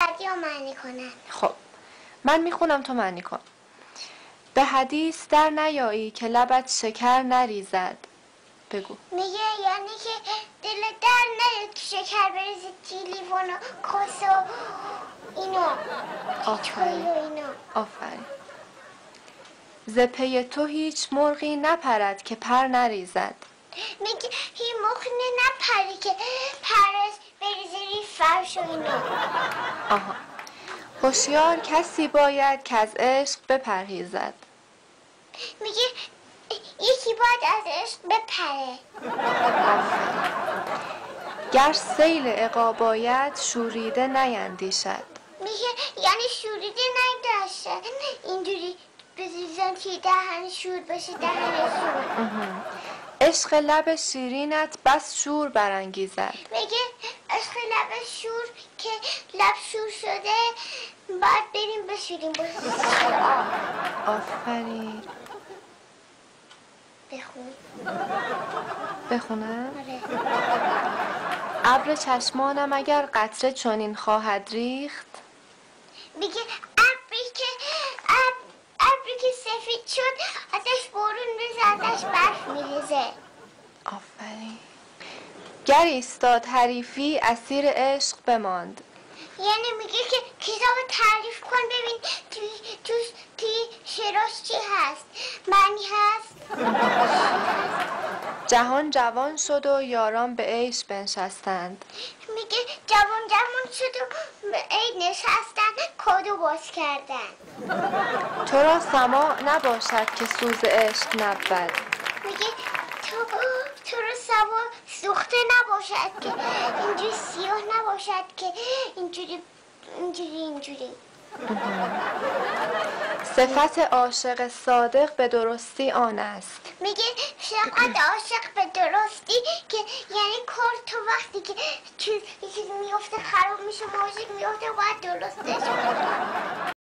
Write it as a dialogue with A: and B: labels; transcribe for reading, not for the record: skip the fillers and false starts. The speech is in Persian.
A: یا معنی کنن.
B: خب من میخونم تو معنی کن. به حدیث در نیایی که لبت شکر نریزد. بگو.
A: میگه یعنی که دل در نیاد که شکر بریزه توی لیوان و کاس و اینا
B: آفرین.
A: و اینا.
B: آفرین. ز پی تو هیچ مرغی نپرد که پر نریزد.
A: میگه هیچ مرغی نپره که پرش بریزه روی فرش و اینا.
B: آها. هوشیار کسی باید که از عشق بپرهیزد.
A: میگه یکی باید از عشق بپره.
B: آفرین. گر سیل عقاب آید شوریده نیندیشد.
A: میگه یعنی شوریده نداشته اینجوری بزیزن که دهن شور باشه دهن شور.
B: عشق لب شیرینت بس شور برانگیزد.
A: میگه عشق لب شور که لب شور شده باید بریم بشوریم با
B: آفرین.
A: بخون.
B: بخونم؟
A: آره.
B: ابر چشمانم اگر قطره چنین خواهد ریخت.
A: میگه ابری که سفید شد ازش بارون میزه ازش برف میریزه.
B: آفرین. گر ایستاد حریفی اسیر عشق بماند.
A: یعنی میگه که کتاب تعریف کن ببین توی شعراش چی هست معنی هست.
B: جهان جوان شد و یاران به عیش بنشستند.
A: میگه جوان شد و به عید نشستن کادو باز کردن.
B: تو را سماع نباشد که سوز عشق نبود.
A: میگه تو رو سوا سوخته نباشد که اینجوری سیاه نباشد که اینجوری.
B: صفت عاشق صادق به درستی آن است.
A: میگه فقط عاشق به درستی که یعنی کار تو وقتی که چیز میفته خراب میشه ماژیک میفته باید درستش کنی.